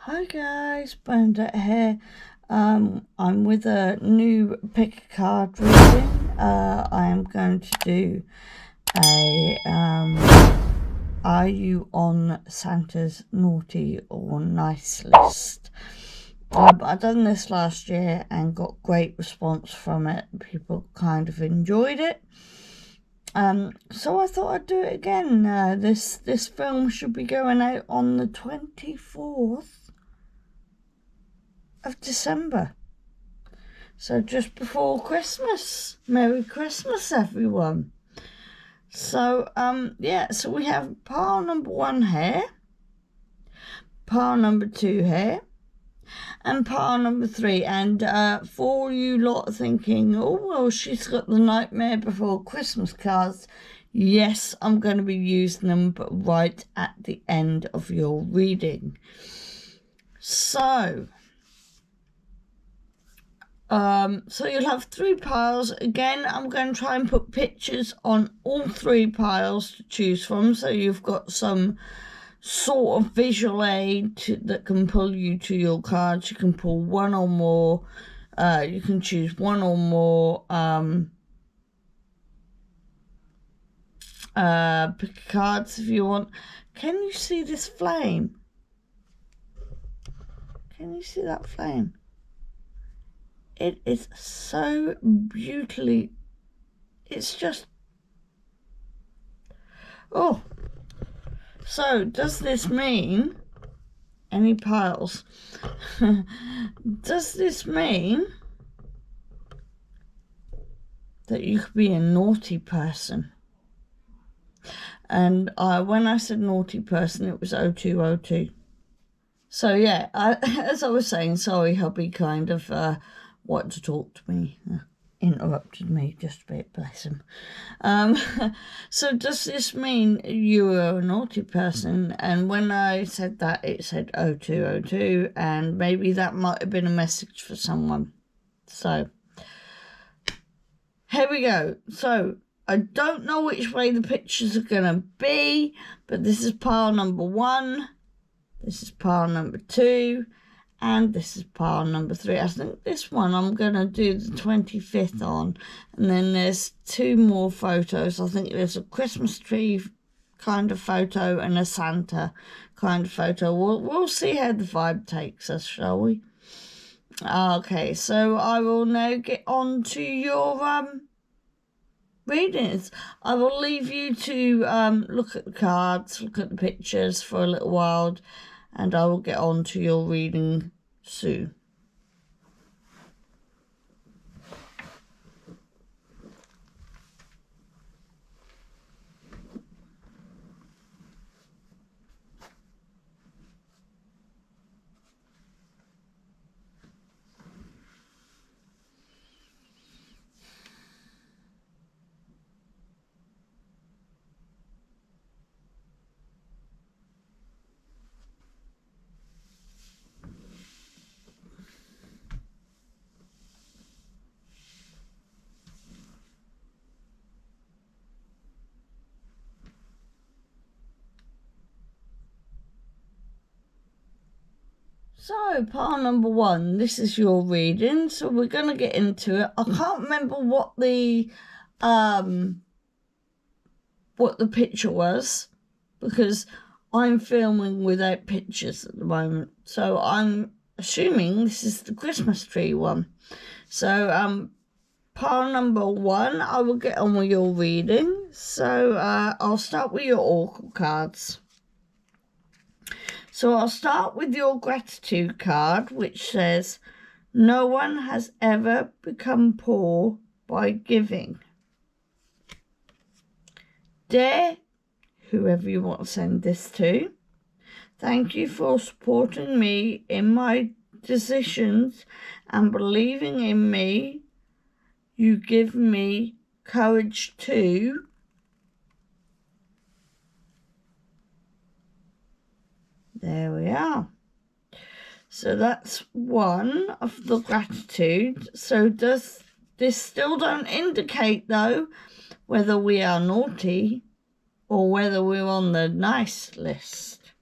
Hi guys, Bernadette here. I'm with a new pick a card reading. I am going to do a are you on Santa's naughty or nice list? I've done this last year and got great response from it. People kind of enjoyed it. So I thought I'd do it again. This film should be going out on the 24th of December. So just before Christmas. Merry Christmas, everyone. So, so we have pile number 1 here, pile number 2 here, and pile number 3. And for you lot thinking, oh, well, she's got the Nightmare Before Christmas cards, yes, I'm going to be using them, but right at the end of your reading. So you'll have 3 piles. Again, I'm going to try and put pictures on all 3 piles to choose from, so you've got some sort of visual aid that can pull you to your cards. You can pull one or more. You can choose one or more pick cards if you want. Can you see this flame? Can you see that flame? It is so beautifully, it's just, oh, so does this mean, any piles, does this mean that you could be a naughty person? And when I said naughty person, it was 0202. So yeah, as I was saying, sorry, hubby kind of wanted to talk to me, interrupted me just a bit, bless him. So does this mean you are a naughty person? And when I said that, it said 0202, and maybe that might have been a message for someone. So here we go. So I don't know which way the pictures are going to be, but this is pile number 1. This is pile number 2, and this is pile number 3. I think this one I'm going to do the 25th on, and then there's 2 more photos. I think there's a Christmas tree kind of photo and a Santa kind of photo. We'll see how the vibe takes us, shall we? Okay, so I will now get on to your readings. I will leave you to look at the cards, look at the pictures for a little while, and I will get on to your reading soon. So, pile number 1, this is your reading, so we're going to get into it. I can't remember what the picture was, because I'm filming without pictures at the moment. So I'm assuming this is the Christmas tree one. So, pile number 1, I will get on with your reading. So, I'll start with your oracle cards. So I'll start with your gratitude card, which says, no one has ever become poor by giving. Dear whoever you want to send this to, thank you for supporting me in my decisions and believing in me. You give me courage too. There we are. So that's one of the gratitude. So does this still don't indicate, though, whether we are naughty or whether we're on the nice list.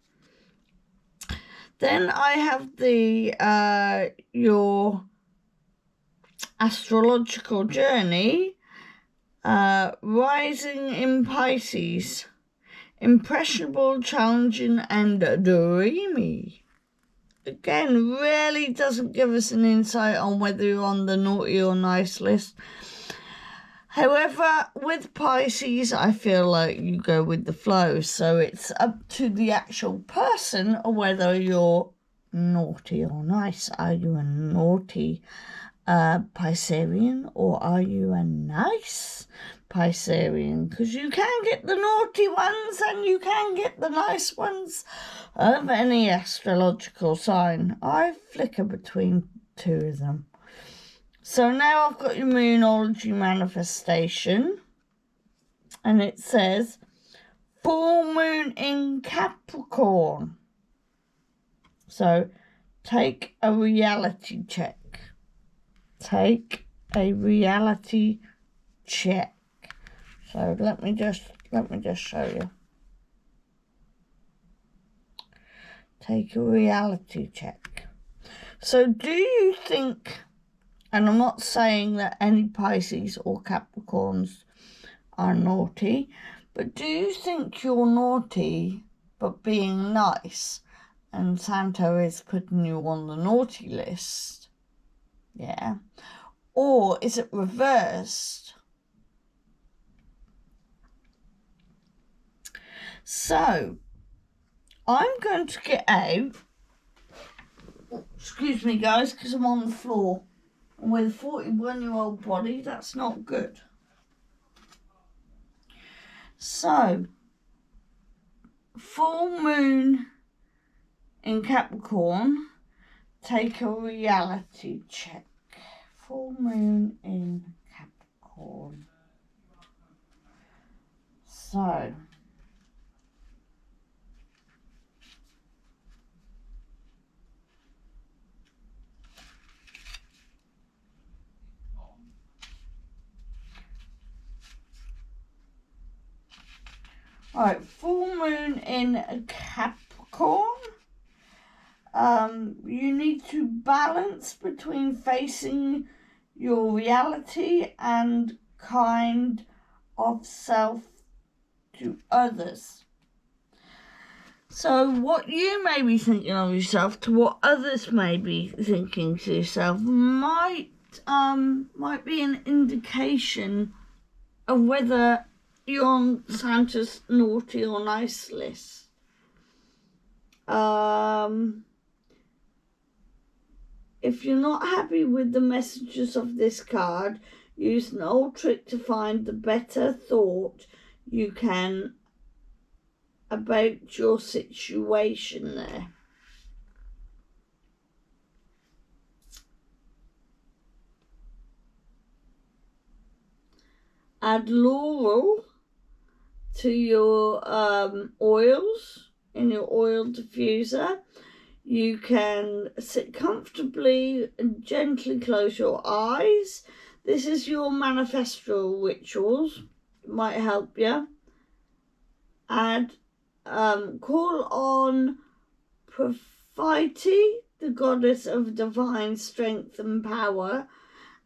Then I have the your astrological journey, rising in Pisces, impressionable, challenging, and dreamy. Again, really doesn't give us an insight on whether you're on the naughty or nice list. However, with Pisces, I feel like you go with the flow, so it's up to the actual person whether you're naughty or nice. Are you a naughty Piscean, or are you a nice Piscean? Because you can get the naughty ones and you can get the nice ones of any astrological sign. I flicker between two of them. So now I've got your Moonology manifestation, and it says full moon in Capricorn. So take a reality check. Take a reality check. So let me just show you. Take a reality check. So do you think, and I'm not saying that any Pisces or Capricorns are naughty, but do you think you're naughty but being nice and Santa is putting you on the naughty list? Yeah. Or is it reversed? So I'm going to get out, excuse me guys, because I'm on the floor. With a 41-year-old body, that's not good. So, full moon in Capricorn, take a reality check. Full moon in Capricorn. So, alright, full moon in Capricorn. You need to balance between facing your reality and kind of self to others. So what you may be thinking of yourself to what others may be thinking to yourself might be an indication of whether you're on Santa's naughty or nice list. If you're not happy with the messages of this card, use an old trick to find the better thought you can about your situation there. Add laurel to your oils in your oil diffuser. You can sit comfortably and gently close your eyes. This is your manifestal rituals. It might help you. Add, call on Prophete, the goddess of divine strength and power,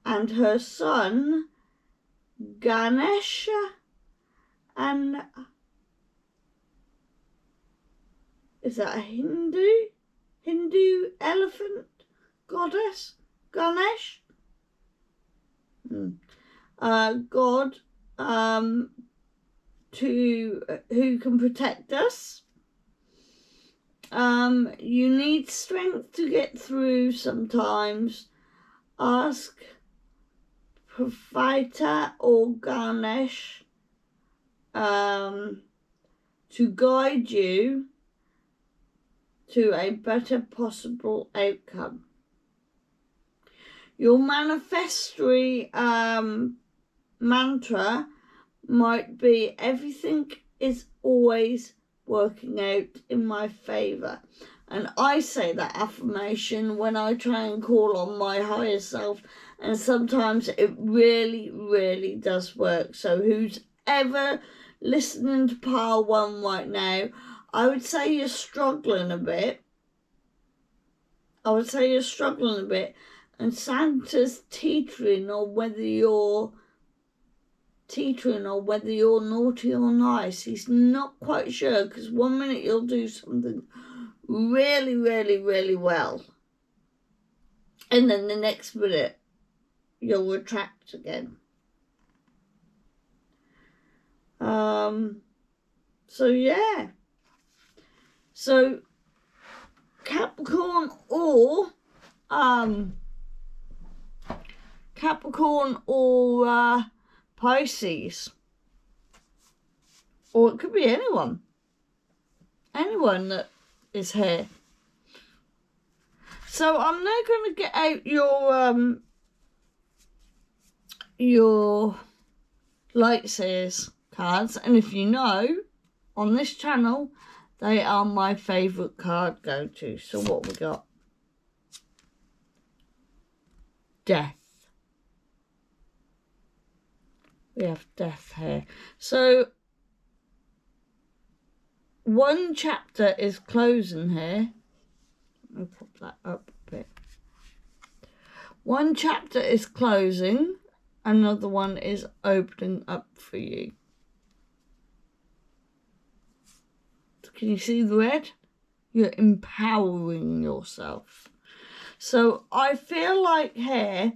and her son, Ganesha, and is that a Hindu elephant goddess? Ganesh? God, who can protect us. You need strength to get through sometimes. Ask Propheta or Ganesh to guide you to a better possible outcome. Your manifestory mantra might be, everything is always working out in my favour. And I say that affirmation when I try and call on my higher self, and sometimes it really, really does work. So who's ever listening to Pile 1 right now, I would say you're struggling a bit. I would say you're struggling a bit, and Santa's teetering on whether you're naughty or nice. He's not quite sure, because one minute you'll do something really, really, really well, and then the next minute you'll retract again. So yeah. So Capricorn or Pisces, or it could be anyone that is here. So I'm now going to get out your light seers cards, and if you know, on this channel they are my favourite card go-to. So what we got? Death. We have death here. So one chapter is closing here. Let me pop that up a bit. One chapter is closing, another one is opening up for you. Can you see the red? You're empowering yourself. So I feel like here,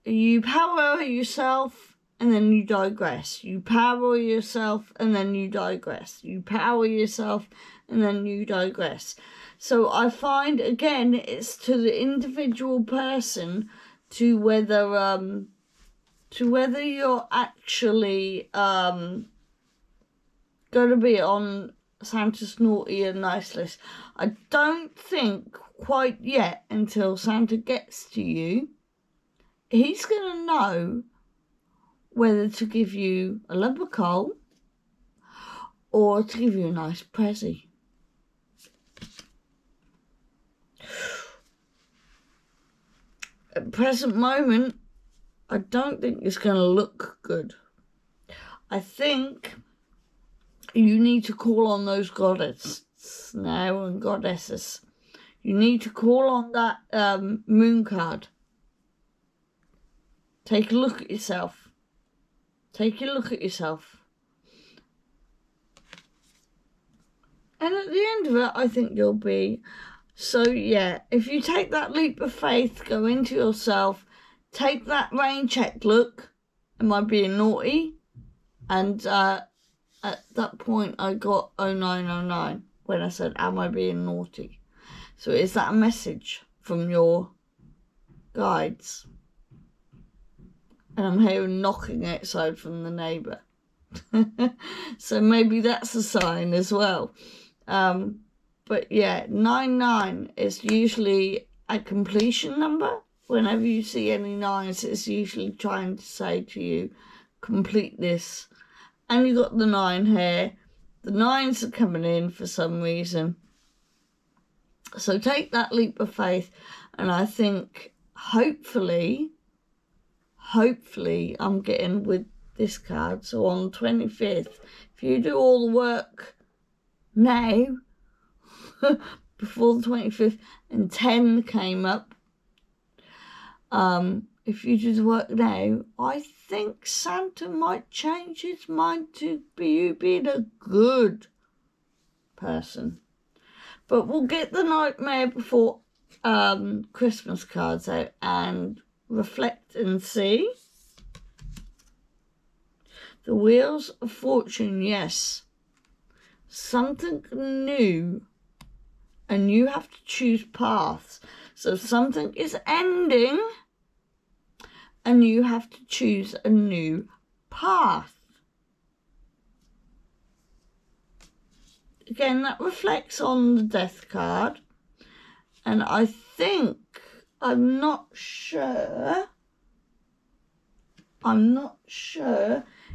you power yourself and then you digress. You power yourself and then you digress. You power yourself and then you digress. So I find, again, it's to the individual person to whether you're actually going to be on Santa's naughty and nice list. I don't think quite yet, until Santa gets to you, he's going to know whether to give you a lump of coal or to give you a nice pressie. At the present moment, I don't think it's going to look good. I think you need to call on those goddesses now and goddesses. You need to call on that moon card. Take a look at yourself. Take a look at yourself. And at the end of it, I think you'll be. So yeah, if you take that leap of faith, go into yourself, take that rain check look. Am I being naughty? And at that point, I got 0909 when I said, am I being naughty? So is that a message from your guides? And I'm hearing knocking outside from the neighbour. So maybe that's a sign as well. But yeah, 99 is usually a completion number. Whenever you see any nines, it's usually trying to say to you, complete this. And you got the 9 here. The 9s are coming in for some reason. So take that leap of faith. And I think hopefully I'm getting with this card. So on the 25th, if you do all the work now, before the 25th, and 10 came up, if you do the work now, I think Santa might change his mind to you being a good person. But we'll get the Nightmare Before Christmas cards out and reflect and see. The Wheels of Fortune, yes. Something new, and you have to choose paths. So something is ending, and you have to choose a new path. Again, that reflects on the Death card. And I think, I'm not sure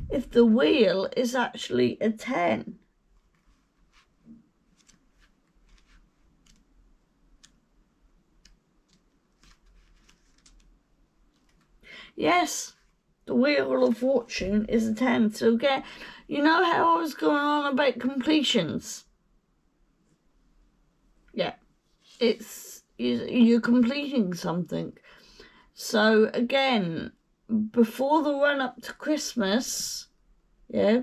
if the wheel is actually a 10. Yes, the Wheel of Fortune is a 10. So again, you know how I was going on about completions? Yeah, it's, you're completing something. So again, before the run up to Christmas, yeah,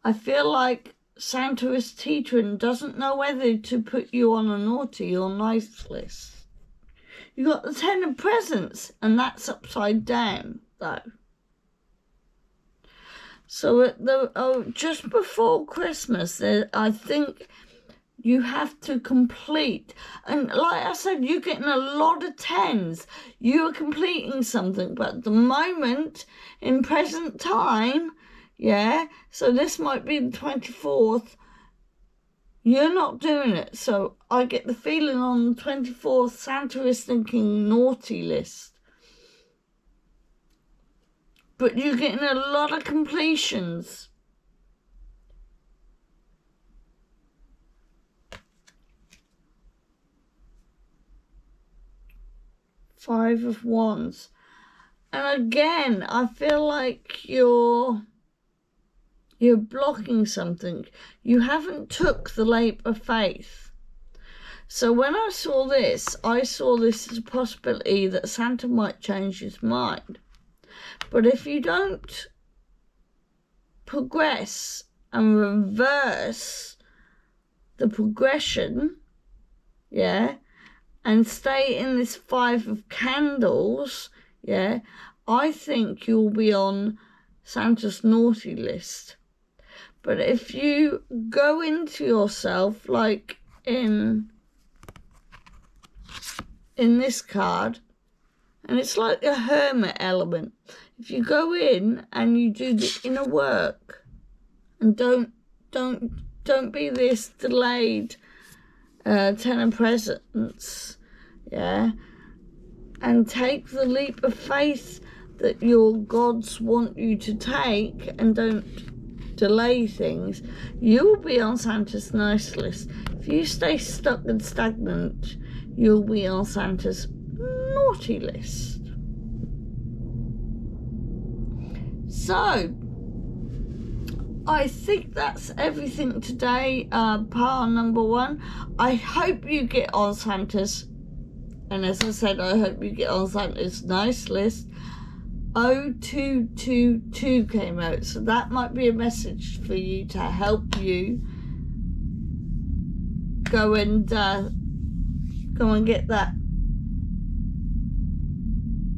I feel like Santa is teetering, doesn't know whether to put you on a naughty or nice list. You got the 10 of presents, and that's upside down, though. So at just before Christmas, I think you have to complete. And like I said, you're getting a lot of 10s. You are completing something, but at the moment, in present time, yeah, so this might be the 24th, you're not doing it. So I get the feeling on the 24th, Santa is thinking naughty list. But you're getting a lot of completions. Five of Wands. And again, I feel like you're blocking something. You haven't took the leap of faith. So when I saw this as a possibility that Santa might change his mind. But if you don't progress and reverse the progression, yeah, and stay in this 5 of Candles, yeah, I think you'll be on Santa's naughty list. But if you go into yourself, like in this card, and it's like a hermit element. If you go in and you do the inner work, and don't be this delayed 10 of presents, yeah, and take the leap of faith that your gods want you to take, and don't delay things, you'll be on Santa's nice list. If you stay stuck and stagnant, you'll be on Santa's naughty list. So I think that's everything today, pile number 1. I hope you get on Santa's, and as I said, I hope you get on Santa's nice list. 0222 came out, so that might be a message for you to help you go and get that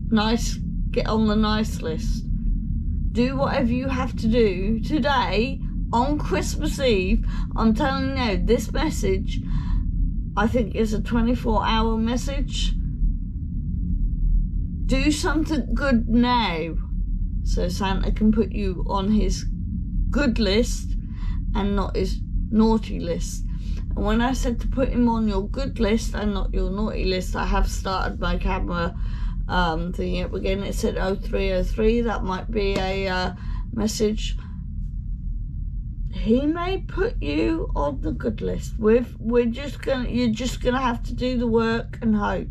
nice, get on the nice list. Do whatever you have to do today on Christmas Eve. I'm telling you now, this message, I think, is a 24-hour message. Do something good now so Santa can put you on his good list and not his naughty list. And when I said to put him on your good list and not your naughty list, I have started my camera thing up again. It said 0303. That might be a message. He may put you on the good list. You're just gonna have to do the work and hope.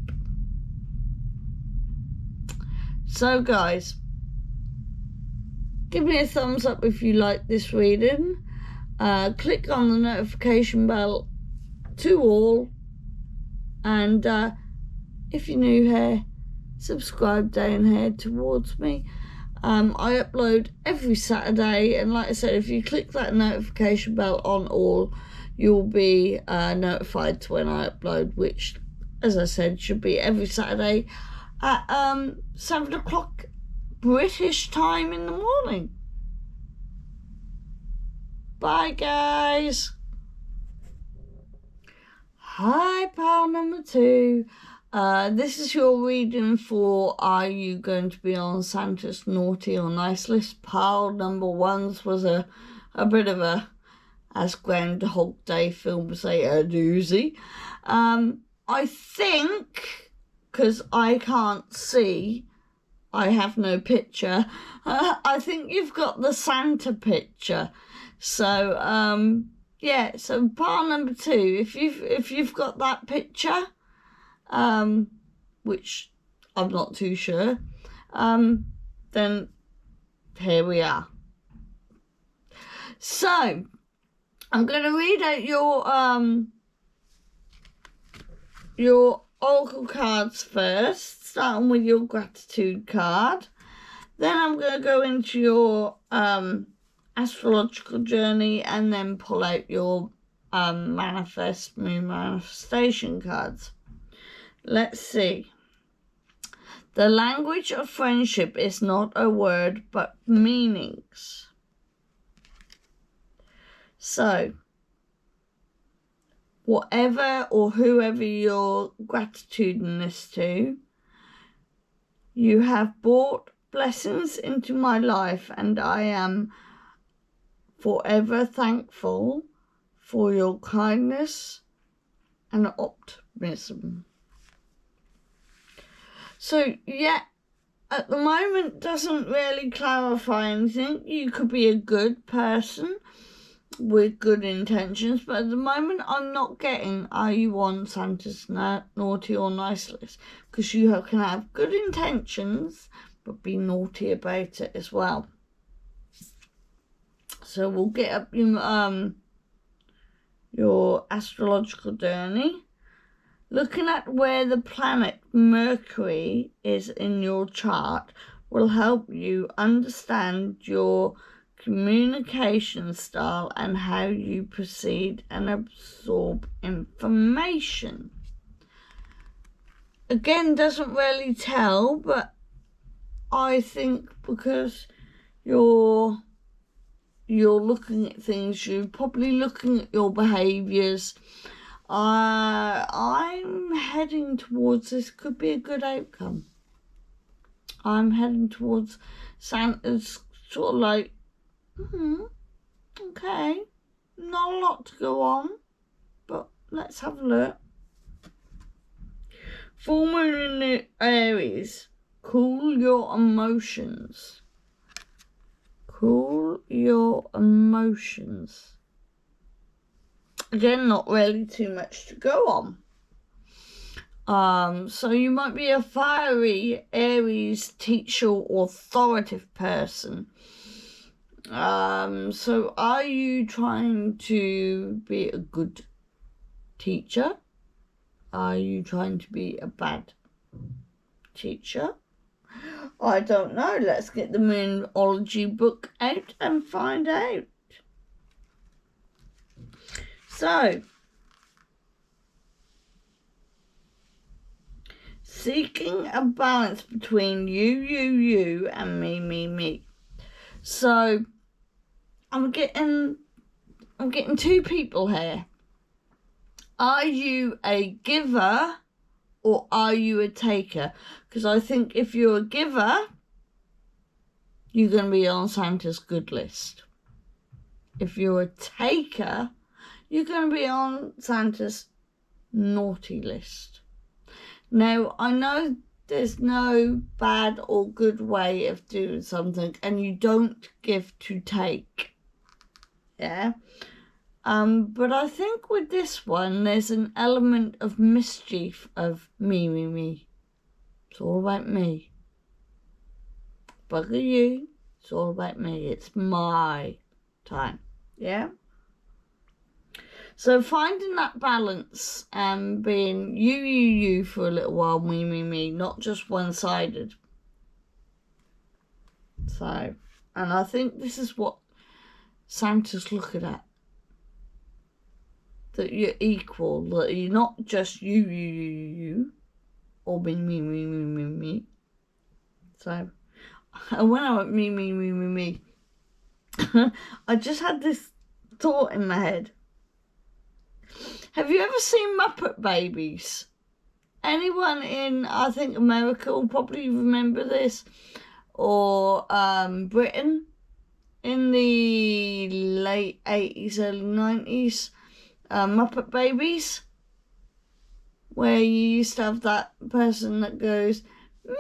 So guys, give me a thumbs up if you like this reading. Click on the notification bell to all, and if you're new here, subscribe down here towards me. I upload every Saturday, and like I said, if you click that notification bell on all, you'll be notified to when I upload, which, as I said, should be every Saturday at 7 o'clock British time in the morning. Bye guys. Hi, pile number 2. This is your reading for are you going to be on Santa's naughty or nice list. Pile number 1's was a bit of a, as Groundhog Day films say, a doozy. I think, because I can't see, I have no picture, I think you've got the Santa picture. So yeah, so pile number 2, if you've got that picture, which I'm not too sure, then here we are. So I'm going to read out your your oracle cards first, starting with your gratitude card. Then I'm going to go into your astrological journey and then pull out your moon manifestation cards. Let's see. The language of friendship is not a word, but meanings. So, whatever or whoever you're gratituding this to, you have brought blessings into my life, and I am forever thankful for your kindness and optimism. So, yeah, at the moment doesn't really clarify anything. You could be a good person with good intentions, but at the moment I'm not getting, are you on Santa's naughty or nice list? Because you can have good intentions but be naughty about it as well. So we'll get up your astrological journey. Looking at where the planet Mercury is in your chart will help you understand your communication style and how you proceed and absorb information. Again, doesn't really tell, but I think because you're looking at things, you're probably looking at your behaviours. I'm heading towards this could be a good outcome. I'm heading towards Santa's sort of like, okay, not a lot to go on, but let's have a look. Full moon in the Aries. Cool your emotions. Cool your emotions. Again, not really too much to go on. So you might be a fiery Aries teacher or authoritative person. So are you trying to be a good teacher? Are you trying to be a bad teacher? I don't know. Let's get the Moonology book out and find out. So, seeking a balance between you, and me. So, I'm getting two people here. Are you a giver or are you a taker? Because I think if you're a giver, you're going to be on Santa's good list. If you're a taker, you're going to be on Santa's naughty list. Now, I know there's no bad or good way of doing something, and you don't give to take. Yeah? But I think with this one, there's an element of mischief of me. It's all about me. Bugger you. It's all about me. It's my time. Yeah? So finding that balance and being you for a little while, me, not just one-sided. So, and I think this is what Santa's looking at. That you're equal, that you're not just you, or me. So, when I went me, I just had this thought in my head. Have you ever seen Muppet Babies? Anyone in, I think, America will probably remember this, or Britain in the late 80s, early 90s. Muppet Babies, where you used to have that person that goes me.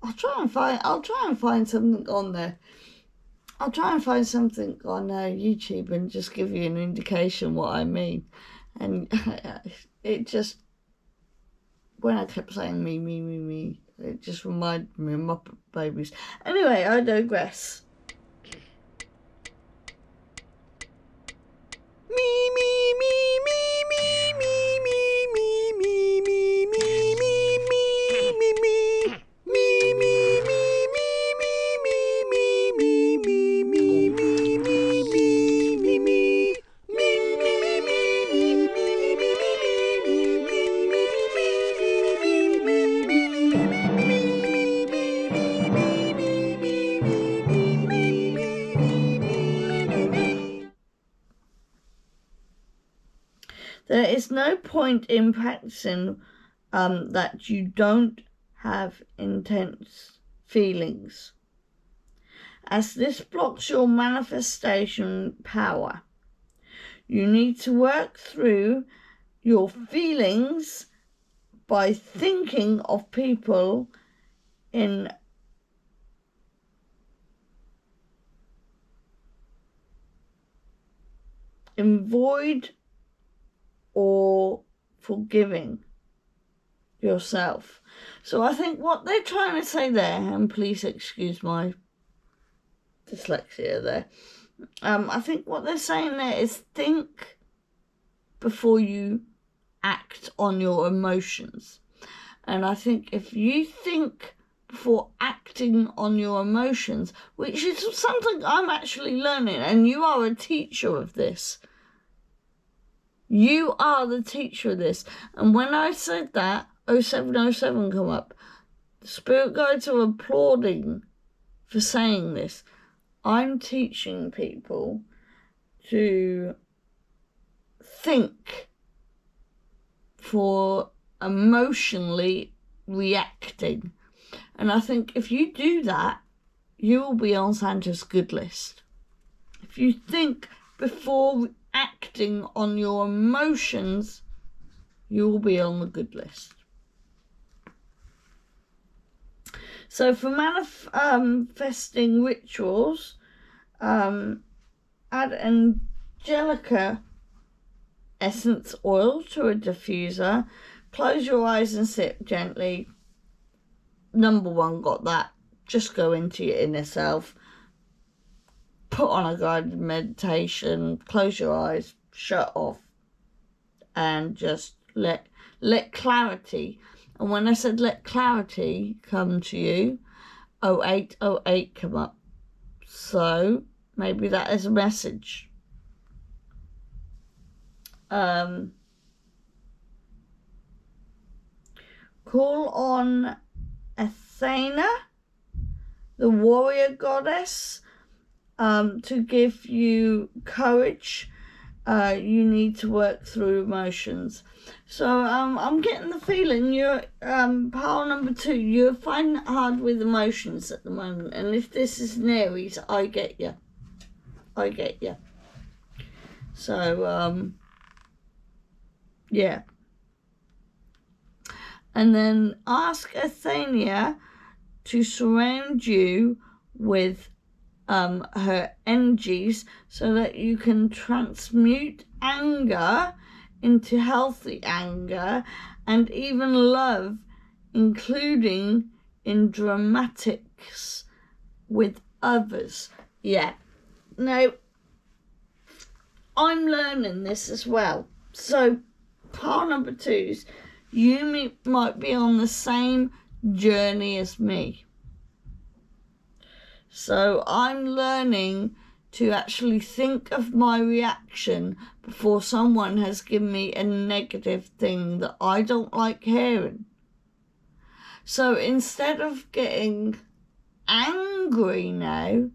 I'll try and find something on there. I'll try and find something on YouTube and just give you an indication what I mean. And it just, when I kept saying me, it just reminded me of Muppet Babies. Anyway, I digress. There is no point in practicing that you don't have intense feelings, as this blocks your manifestation power. You need to work through your feelings by thinking of people in void or forgiving yourself. So I think what they're trying to say there, and please excuse my dyslexia there, I think what they're saying there is think before you act on your emotions. And I think if you think before acting on your emotions, which is something I'm actually learning, and you are a teacher of this. You are the teacher of this. And when I said that, 0707 come up. The spirit guides are applauding for saying this. I'm teaching people to think for emotionally reacting. And I think if you do that, you will be on Santa's good list. If you think before acting on your emotions, you will be on the good list. So for manifesting rituals, add Angelica essence oil to a diffuser. Close your eyes and sit gently. Number 1, got that. Just go into your inner self. Put on a guided meditation. Close your eyes. Shut off. And just let clarity. And when I said let clarity come to you, 0808 come up. So maybe that is a message. Call on Athena, the warrior goddess, to give you courage. You need to work through emotions. So I'm getting the feeling you're pile number 2. You're finding it hard with emotions at the moment, and if this is an Aries, I get you. So yeah. And then ask Athena to surround you with her energies so that you can transmute anger into healthy anger and even love, including in dramatics with others. Yeah. Now, I'm learning this as well. So, part number 2's, you might be on the same journey as me. So I'm learning to actually think of my reaction before someone has given me a negative thing that I don't like hearing. So instead of getting angry now,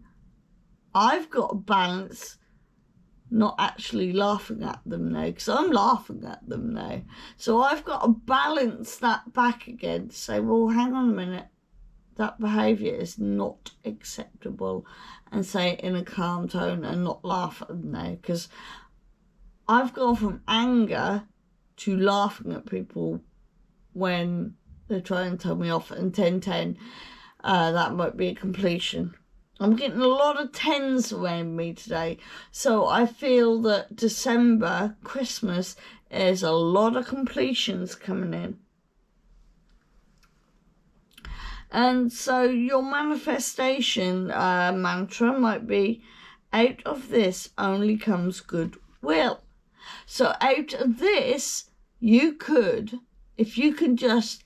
I've got to balance not actually laughing at them now, because I'm laughing at them now. So I've got to balance that back again to say, well, hang on a minute, that behaviour is not acceptable, and say it in a calm tone and not laugh at them now, because I've gone from anger to laughing at people when they're trying to tell me off, and 10-10, that might be a completion. I'm getting a lot of 10s around me today. So I feel that December, Christmas, is a lot of completions coming in. And so your manifestation mantra might be, out of this only comes goodwill. So out of this, you could, if you can just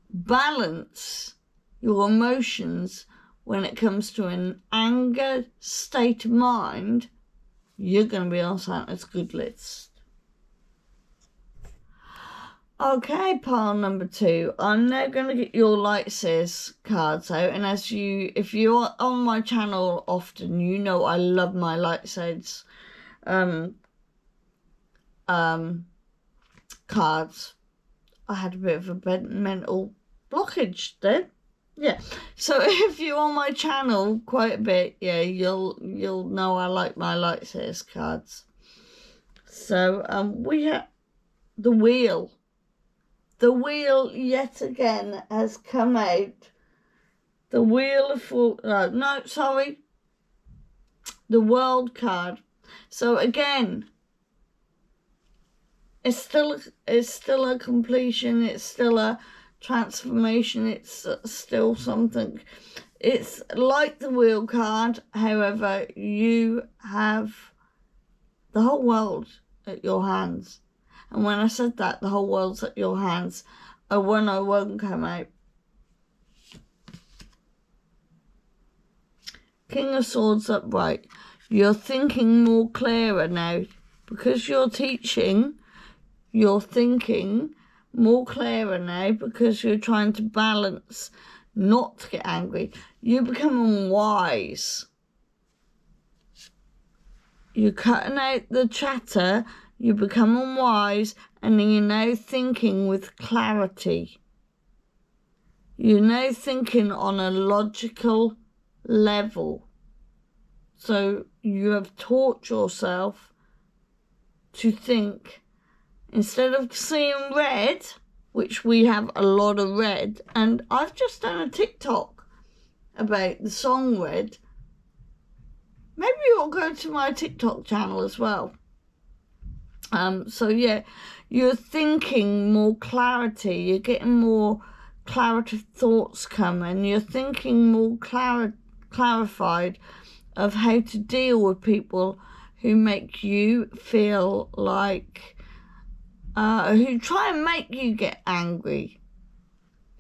balance your emotions when it comes to an anger state of mind, you're going to be on Santa's good list. Okay, pile number 2. I'm now going to get your Light Seers cards out, and if you're on my channel often, you know I love my Light Seers cards. I had a bit of a mental blockage then. Yeah. So if you're on my channel quite a bit, yeah, you'll know I like my light seers cards. So we have the wheel. The wheel yet again has come out. The wheel of the world card. So again, it's still a completion. It's still a transformation. It's still something. It's like the wheel card. However, you have the whole world at your hands. And when I said that, the whole world's at your hands, a 101 come out. King of Swords upright. You're thinking more clearer now. Because you're teaching, you're thinking more clearer now because you're trying to balance, not to get angry. You're becoming wise. You're cutting out the chatter, you're becoming wise, and you're now thinking with clarity. You're now thinking on a logical level. So you have taught yourself to think. Instead of seeing red, which we have a lot of red, and I've just done a TikTok about the song Red. Maybe you'll go to my TikTok channel as well. So yeah, you're thinking more clarity, you're getting more clarity thoughts coming, you're thinking more clarified of how to deal with people who make you feel like, who try and make you get angry,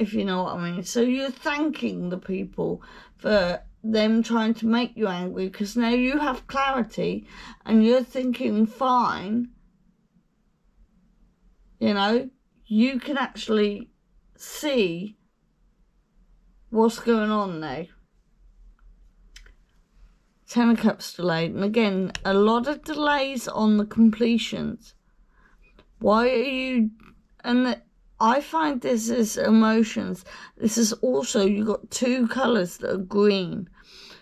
if you know what I mean. So you're thanking the people for them trying to make you angry because now you have clarity and you're thinking fine. You know, you can actually see what's going on now. 10 of Cups delayed. And again, a lot of delays on the completions. Why are you... And I find this is emotions. This is also, you got 2 colours that are green.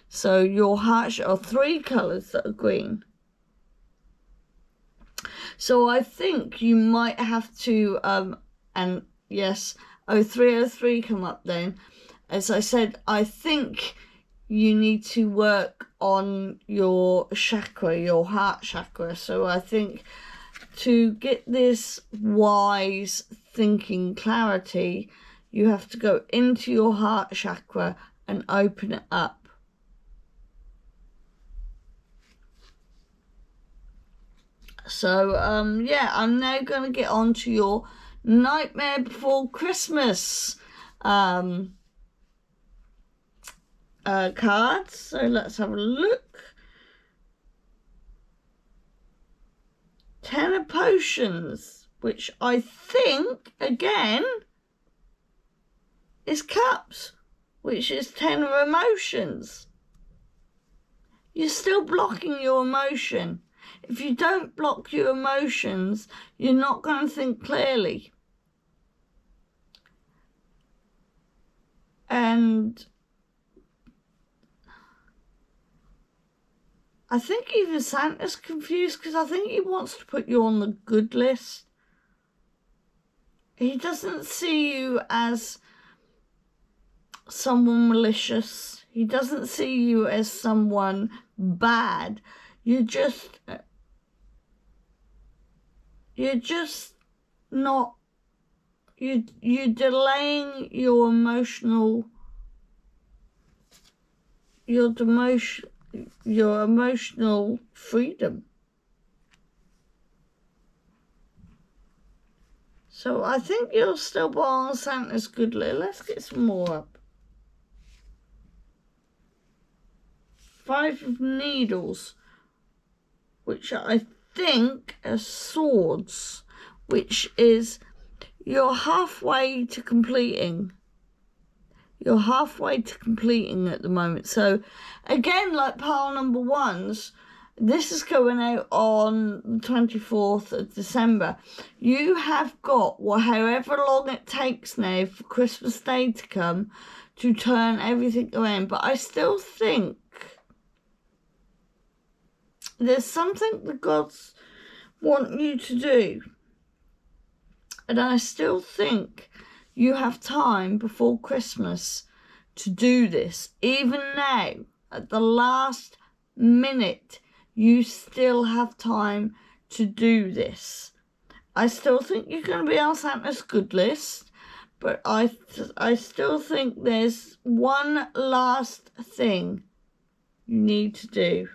So your heart are 3 colours that are green. So I think you might have to, and yes, 0303 come up then. As I said, I think you need to work on your chakra, your heart chakra. So I think to get this wise thinking clarity, you have to go into your heart chakra and open it up. So, yeah, I'm now going to get on to your Nightmare Before Christmas cards. So let's have a look. 10 of Potions, which I think, again, is Cups, which is 10 of Emotions. You're still blocking your emotion. If you don't block your emotions, you're not going to think clearly. And I think even Santa's confused because I think he wants to put you on the good list. He doesn't see you as someone malicious. He doesn't see you as someone bad. You're just not, you're delaying your emotional freedom. So I think you're still on Santa's good list. Let's get some more up. 5 of Needles, which I think are Swords, which is you're halfway to completing. You're halfway to completing at the moment. So again, like pile number 1's, this is going out on the 24th of December. You have got however long it takes now for Christmas Day to come to turn everything around. But I still think there's something the gods want you to do. And I still think you have time before Christmas to do this. Even now, at the last minute, you still have time to do this. I still think you're going to be on Santa's good list, but I still think there's one last thing you need to do.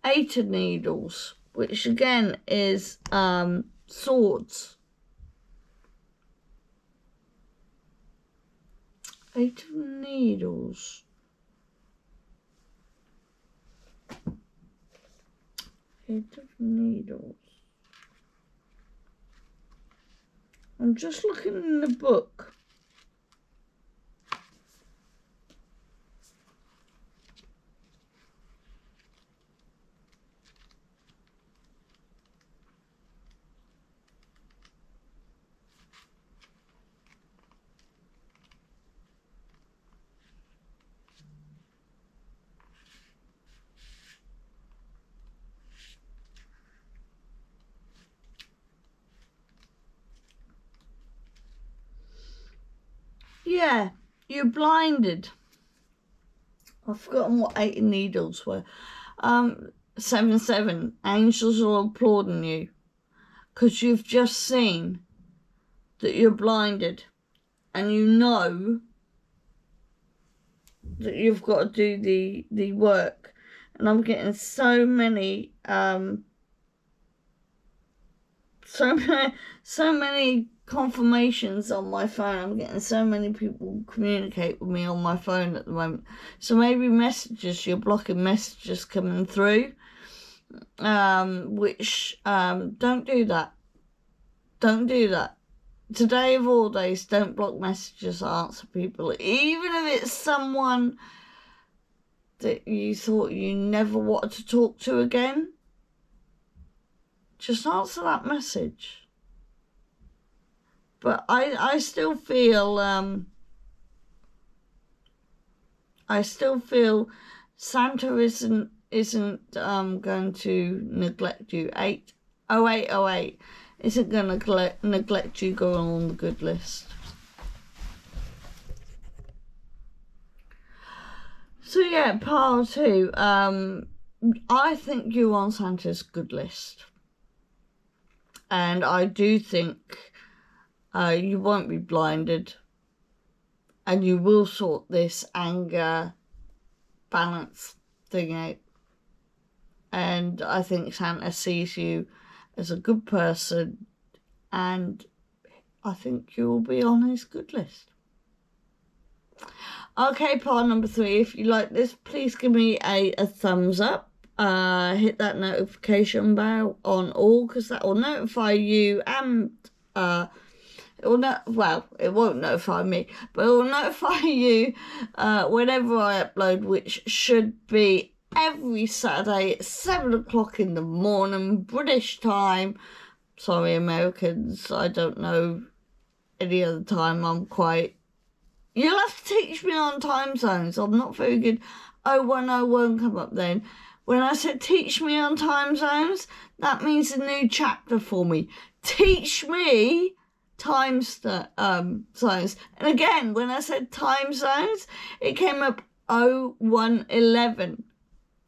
Eight of Needles, which again is swords. Eight of Needles. Eight of Needles. I'm just looking in the book. Yeah, you're blinded. I've forgotten what Eight of Needles were. 7-7. Angels are applauding you because you've just seen that you're blinded, and you know that you've got to do the work. And I'm getting so many confirmations on my phone. I'm getting so many people communicate with me on my phone at the moment. So maybe messages, you're blocking messages coming through, which don't do that. Don't do that. Today of all days, don't block messages, answer people. Even if it's someone that you thought you never wanted to talk to again, just answer that message. But I still feel Santa isn't going to neglect you. 80808 isn't going to neglect you going on the good list. So yeah, pile 2. I think you're on Santa's good list, and I do think you won't be blinded, and you will sort this anger balance thing out. And I think Santa sees you as a good person, and I think you will be on his good list. Okay, pile number 3. If you like this, please give me a thumbs up. Hit that notification bell on all, because that will notify you, and it won't notify me, but it will notify you whenever I upload, which should be every Saturday at 7 o'clock in the morning, British time. Sorry, Americans, I don't know any other time. You'll have to teach me on time zones. I'm not very good. 010 won't come up then. When I said teach me on time zones, that means a new chapter for me. Teach me time zones. And again, when I said time zones, it came up 0111.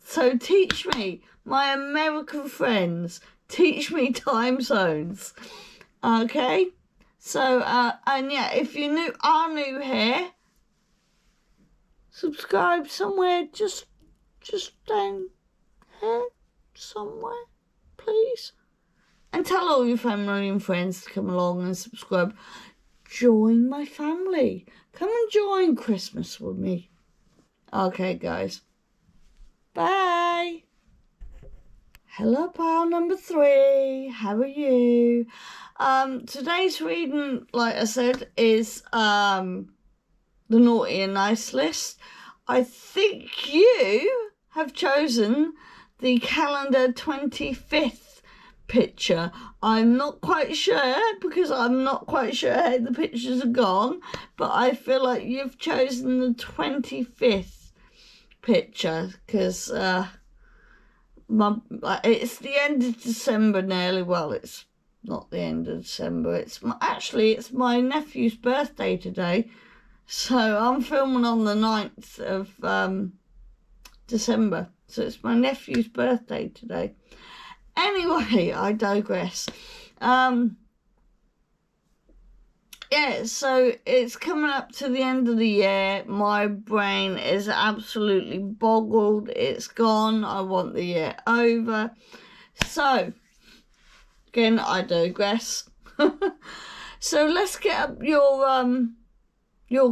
So teach me, my American friends, teach me time zones. Okay? So, and yeah, if you are new here, subscribe somewhere, just down here somewhere, please. And tell all your family and friends to come along and subscribe. Join my family. Come and join Christmas with me. Okay, guys. Bye. Hello, pal number 3. How are you? Today's reading, like I said, is the naughty and nice list. I think you have chosen the calendar 25th picture. I'm not quite sure, because I'm not quite sure how the pictures are gone, but I feel like you've chosen the 25th picture, because it's the end of December nearly. Well, it's not the end of December. It's my nephew's birthday today. So I'm filming on the 9th of December. So it's my nephew's birthday today. Anyway, I digress. Yeah, so it's coming up to the end of the year. My brain is absolutely boggled. It's gone. I want the year over. So, again, I digress. So let's get up your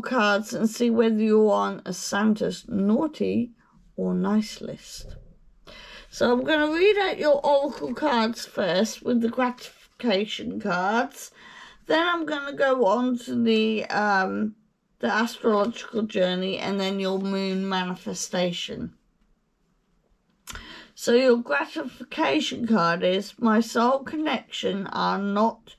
cards and see whether you're on a Santa's naughty or nice list. So I'm going to read out your oracle cards first with the gratification cards. Then I'm going to go on to the astrological journey and then your moon manifestation. So your gratification card is, my soul connection are not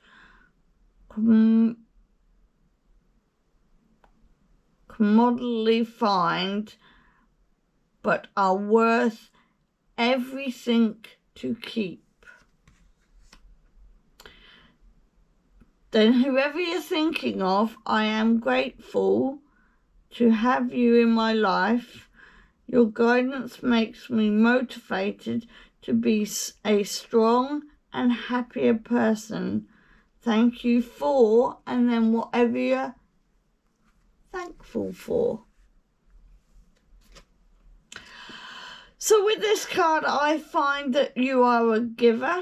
commodity find, but are worth everything to keep. Then whoever you're thinking of, I am grateful to have you in my life. Your guidance makes me motivated to be a strong and happier person. Thank you for, and then whatever you're thankful for. So with this card, I find that you are a giver.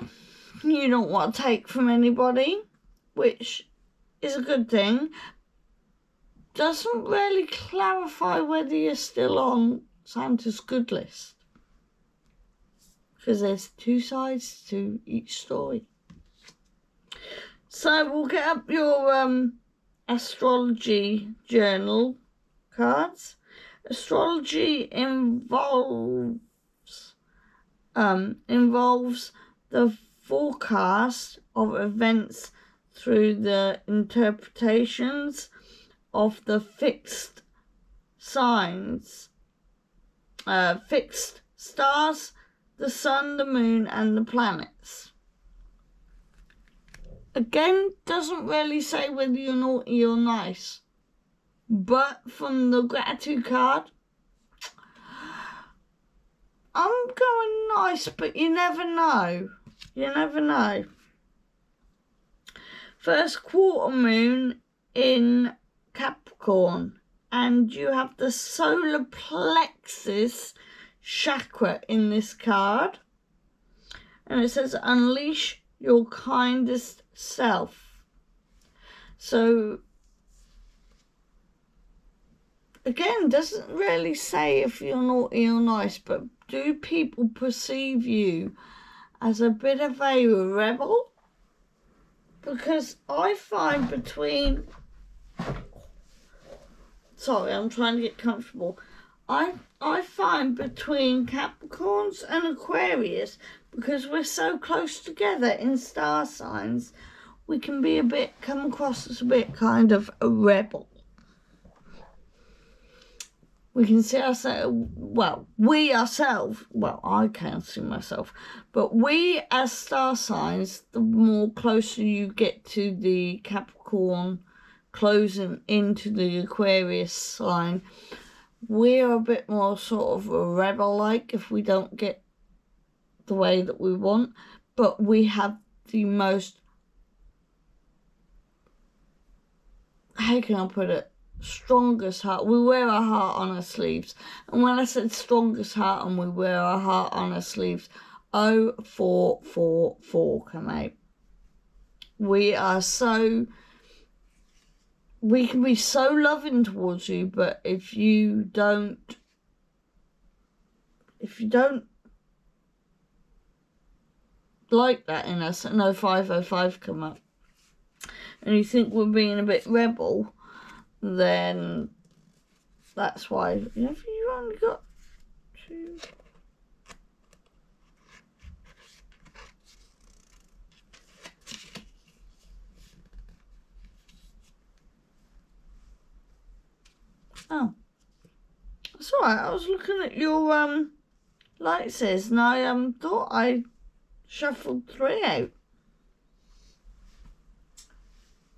You don't want to take from anybody, which is a good thing. Doesn't really clarify whether you're still on Santa's good list, because there's two sides to each story. So we'll get up your astrology journal cards. Astrology involves the forecast of events through the interpretations of the fixed signs, fixed stars, the sun, the moon, and the planets. Again, doesn't really say whether you're naughty or nice, but from the gratitude card, I'm going nice, but you never know. You never know. First quarter moon in Capricorn, and you have the solar plexus chakra in this card, and it says unleash your kindest self. So again, doesn't really say if you're naughty or nice, but do people perceive you as a bit of a rebel? Because I find between... Sorry, I'm trying to get comfortable. I find between Capricorns and Aquarius, because we're so close together in star signs, we can be come across as a bit kind of a rebel. We can see ourselves, I can't see myself, but we as star signs, the more closer you get to the Capricorn closing into the Aquarius sign, we're a bit more sort of a rebel-like if we don't get the way that we want, but we have the most, how can I put it, strongest heart. We wear our heart on our sleeves. And when I said strongest heart and we wear our heart on our sleeves, 0444 come out. We can be so loving towards you, but if you don't like that in us, and 0505 come up. and you think we're being a bit rebel, then that's why. Have you only got 2? Oh, that's all right. I was looking at your light says, and I thought I shuffled 3 out.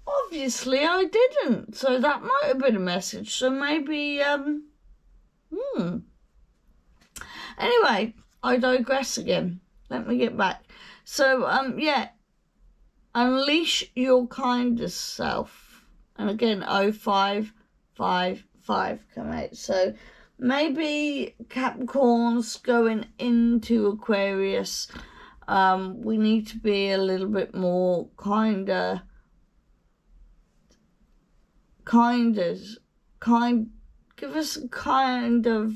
Obviously, I didn't. So that might have been a message. So maybe Anyway, I digress again. Let me get back. So yeah, unleash your kindest self. And again, 0555 come out. So maybe Capricorn's going into Aquarius. We need to be a little bit more kinder. Give us a kind of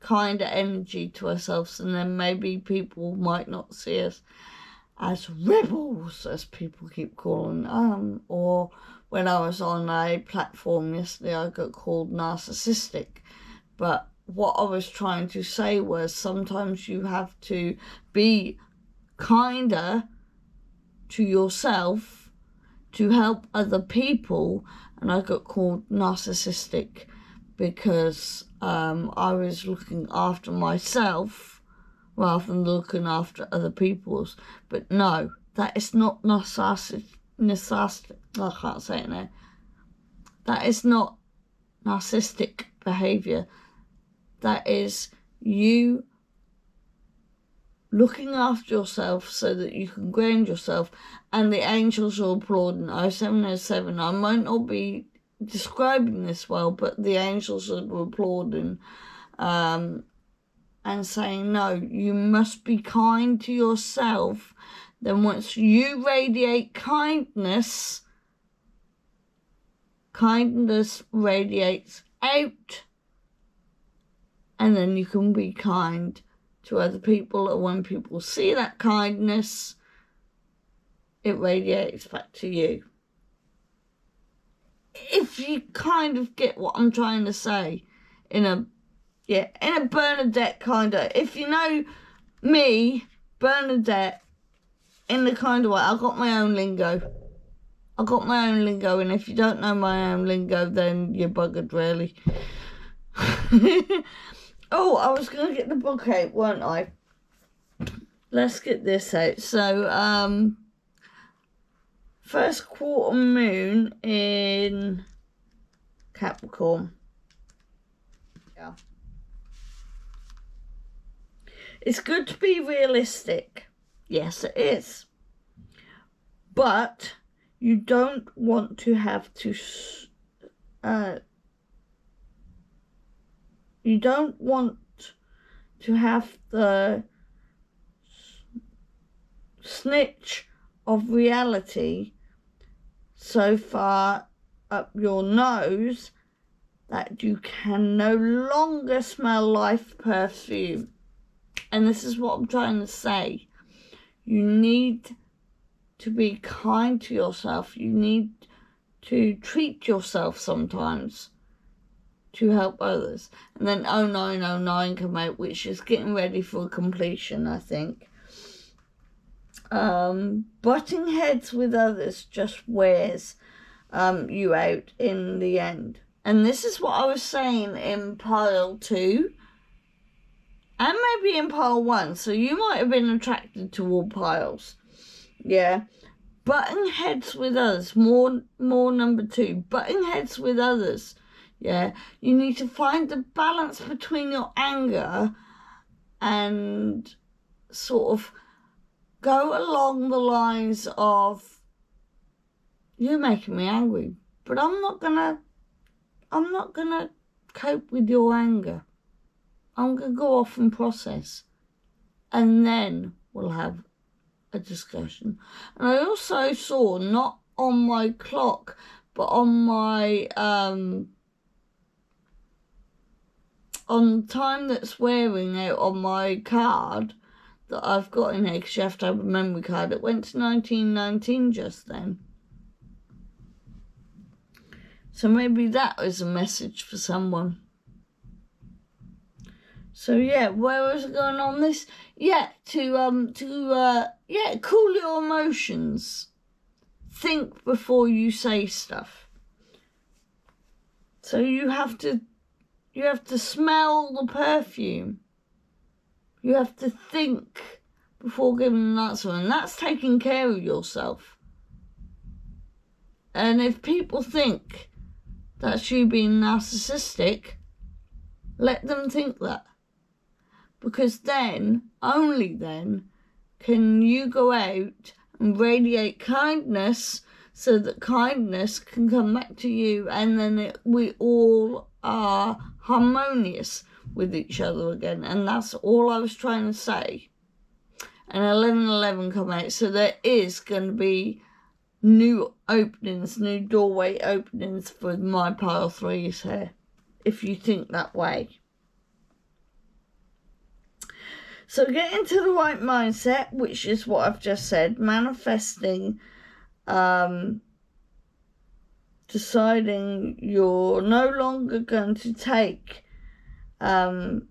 kinder energy to ourselves, and then maybe people might not see us as rebels, as people keep calling. Or when I was on a platform yesterday, I got called narcissistic. But what I was trying to say was sometimes you have to be kinder to yourself to help other people, and I got called narcissistic because I was looking after myself rather than looking after other people's. But no, that is not narcissistic. I can't say it now. That is not narcissistic behaviour. That is you looking after yourself so that you can ground yourself, and the angels are applauding. 0707, I might not be describing this well, but the angels are applauding and saying, no, you must be kind to yourself. Then once you radiate kindness, kindness radiates out, and then you can be kind to other people, and when people see that kindness, it radiates back to you. If you kind of get what I'm trying to say, in a Bernadette kind of, if you know me, Bernadette, in the kind of way, I've got my own lingo. And if you don't know my own lingo, then you're buggered, really. Oh, I was going to get the book out, weren't I? Let's get this out. So, first quarter moon in Capricorn. Yeah. It's good to be realistic. Yes, it is. But you don't want to have to... you don't want to have the snitch of reality so far up your nose that you can no longer smell life perfume. And this is what I'm trying to say. You need to be kind to yourself. You need to treat yourself sometimes to help others. And then 0909 come out, which is getting ready for completion, I think. Butting heads with others just wears you out in the end. And this is what I was saying in pile 2 and maybe in pile 1. So you might have been attracted to all piles. Yeah. Butting heads with others. More number 2. Butting heads with others. Yeah, you need to find the balance between your anger and sort of go along the lines of, you're making me angry, but I'm not gonna cope with your anger. I'm gonna go off and process, and then we'll have a discussion. And I also saw, not on my clock, but on my on time that's wearing out on my card that I've got in here, because you have to have a memory card. It went to 1919 just then. So maybe that was a message for someone. So yeah, where was I going on this? Yeah, cool your emotions. Think before you say stuff. So you have to smell the perfume. You have to think before giving an answer, and that's taking care of yourself. And if people think that's you being narcissistic, let them think that. Because then, only then, can you go out and radiate kindness so that kindness can come back to you, and then we all are harmonious with each other again. And that's all I was trying to say. And 11/11 come out, so there is going to be new openings, new doorway openings for my pile 3s here, if you think that way. So get into the right mindset, which is what I've just said, manifesting, deciding you're no longer going to take, in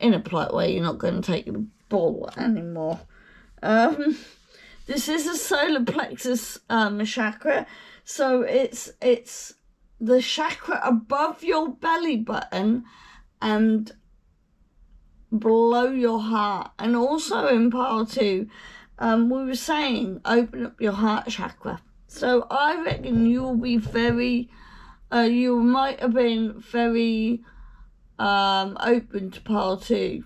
a polite way, you're not going to take the ball anymore. This is a solar plexus chakra, so it's the chakra above your belly button and below your heart. And also in pile 2, we were saying open up your heart chakra. So I reckon you will be very, you might have been very open to pile 2.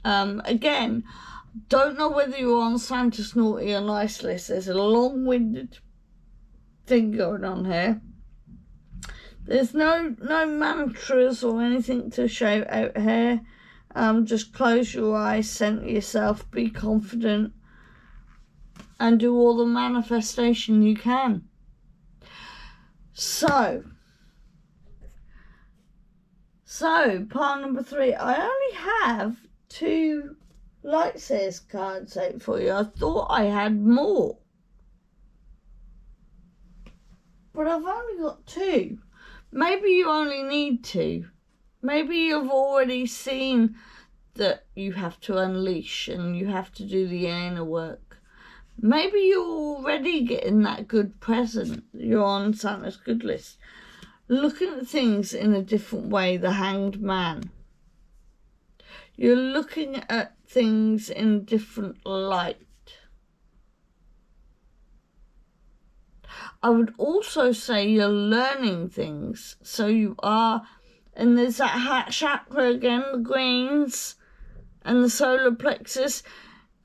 Again, don't know whether you're on Santa's naughty or nice list. There's a long-winded thing going on here. There's no mantras or anything to shout out here. Just close your eyes, center yourself, be confident, and do all the manifestation you can. So part number 3. I only have 2 light seers cards out for you. I thought I had more, but I've only got 2. Maybe you only need 2. Maybe you've already seen that you have to unleash and you have to do the inner work. Maybe you're already getting that good present. You're on Santa's good list. Looking at things in a different way, the Hanged Man. You're looking at things in a different light. I would also say you're learning things. So you are, and there's that heart chakra again, the greens, and the solar plexus.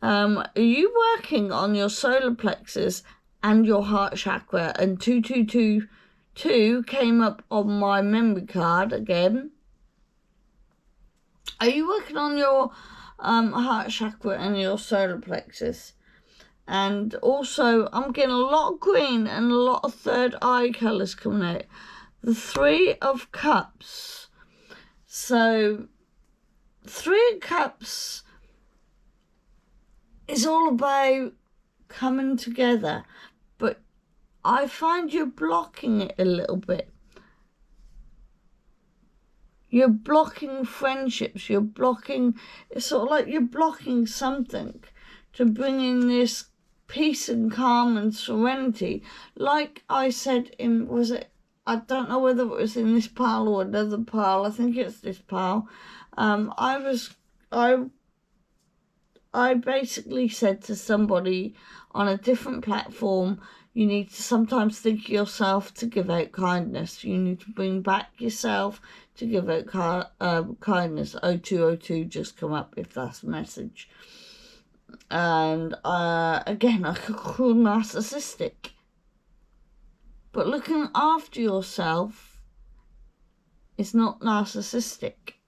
Are you working on your solar plexus and your heart chakra? And 2222 came up on my memory card again. Are you working on your heart chakra and your solar plexus? And also, I'm getting a lot of green and a lot of third eye colours coming out. The 3 of Cups. So, 3 of Cups is all about coming together. But I find you're blocking it a little bit. You're blocking friendships. It's sort of like you're blocking something to bring in this peace and calm and serenity. Like I said I don't know whether it was in this pile or another pile. I think it's this pile. I basically said to somebody on a different platform, you need to sometimes think of yourself to give out kindness. You need to bring back yourself to give out kindness. 0202 just come up if that's a message. And again, I could call narcissistic. But looking after yourself is not narcissistic.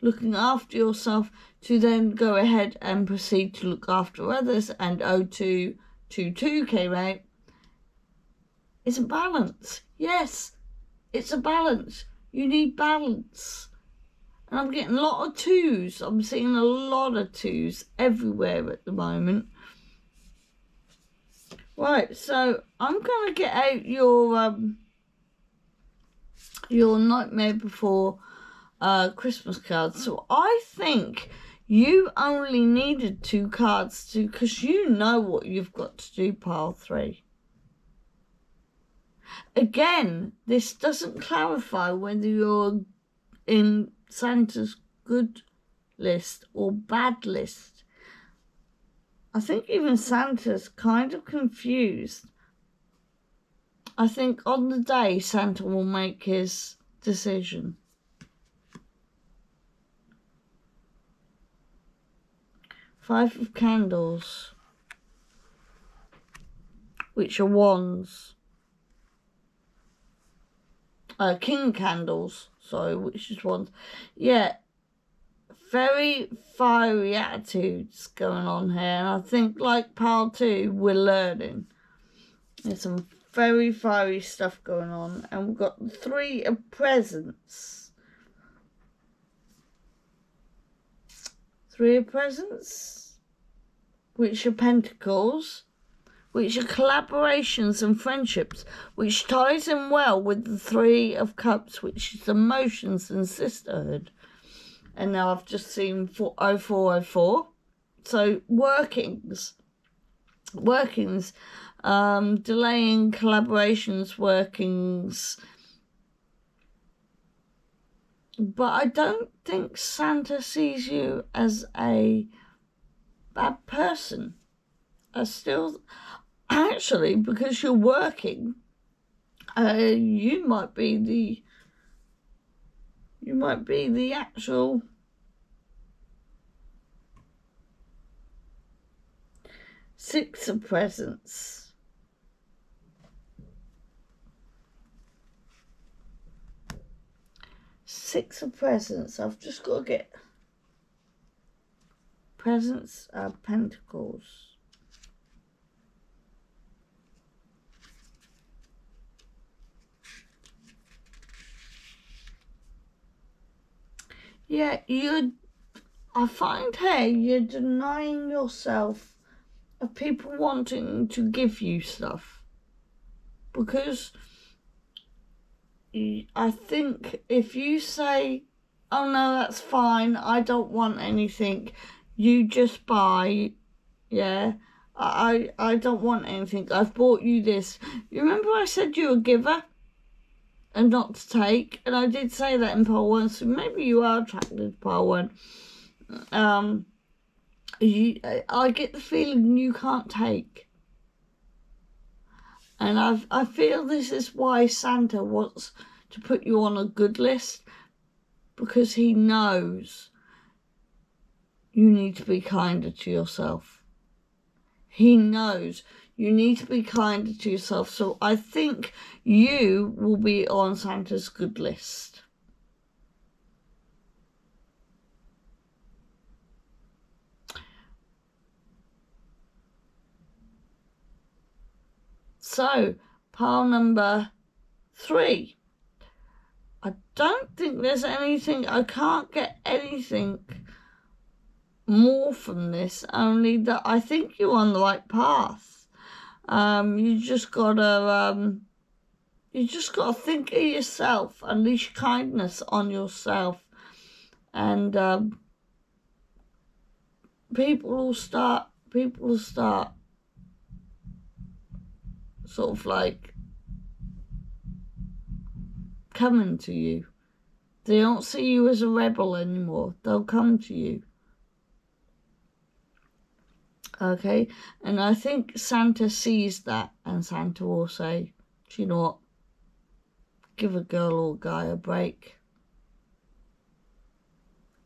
Looking after yourself to then go ahead and proceed to look after others, and 0222 came out. It's a balance. Yes, it's a balance. You need balance. And I'm getting a lot of 2s. I'm seeing a lot of 2s everywhere at the moment. Right, so I'm going to get out your Nightmare Before Christmas cards. So I think you only needed 2 cards to, because you know what you've got to do, pile 3. Again, this doesn't clarify whether you're in Santa's good list or bad list. I think even Santa's kind of confused. I think on the day Santa will make his decision. Five of Candles, which are wands. King of Candles, sorry, which is wands. Yeah, very fiery attitudes going on here. And I think, like pile 2, we're learning. There's some very fiery stuff going on. And we've got 3 of Presents. 3 of Presents, which are Pentacles, which are collaborations and friendships, which ties in well with the 3 of Cups, which is emotions and sisterhood. And now I've just seen 0404. So workings, delaying collaborations, workings. But I don't think Santa sees you as a bad person. Actually, because you're working, you might be the actual Six of Presents. Six of Presents. I've just got to get Presents of Pentacles. Yeah, I find here you're denying yourself of people wanting to give you stuff. Because I think if you say, oh no, that's fine, I don't want anything, you just buy, yeah, I don't want anything, I've bought you this. You remember I said you're a giver and not to take? And I did say that in pile 1, so maybe you are attracted to pile 1. I get the feeling you can't take. And I feel this is why Santa wants to put you on a good list, because he knows you need to be kinder to yourself. He knows you need to be kinder to yourself. So I think you will be on Santa's good list. So, pile number 3. I don't think there's anything, I can't get anything more from this, only that I think you're on the right path. You just gotta think of yourself, unleash kindness on yourself, and people will start sort of like coming to you. They don't see you as a rebel anymore. They'll come to you. Okay? And I think Santa sees that, and Santa will say, do you know what? Give a girl or guy a break.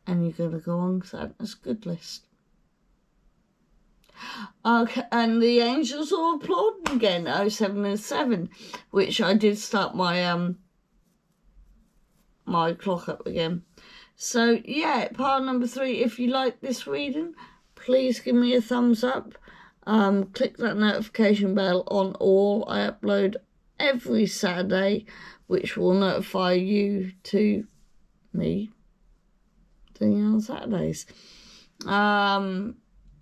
And you're going to go on Santa's good list. Okay, and the angels are applauding again, 07 and 7, which I did start my my clock up again. So yeah, pile number 3, if you like this reading, please give me a thumbs up. Click that notification bell on all. I upload every Saturday, which will notify you to me doing on Saturdays.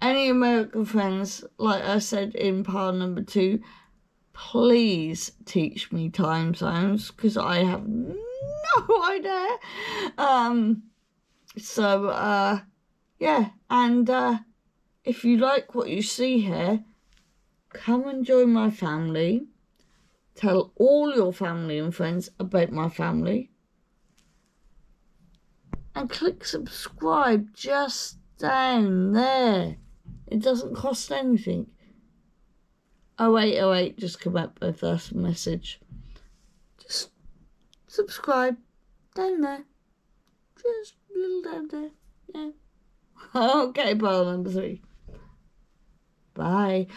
any American friends, like I said in pile number 2, please teach me time zones, because I have no idea. Yeah, and if you like what you see here, come and join my family. Tell all your family and friends about my family. And click subscribe just down there. It doesn't cost anything. 0808 just come up with us a message. Just subscribe down there. Just a little down there. Yeah. Okay, pile number 3. Bye.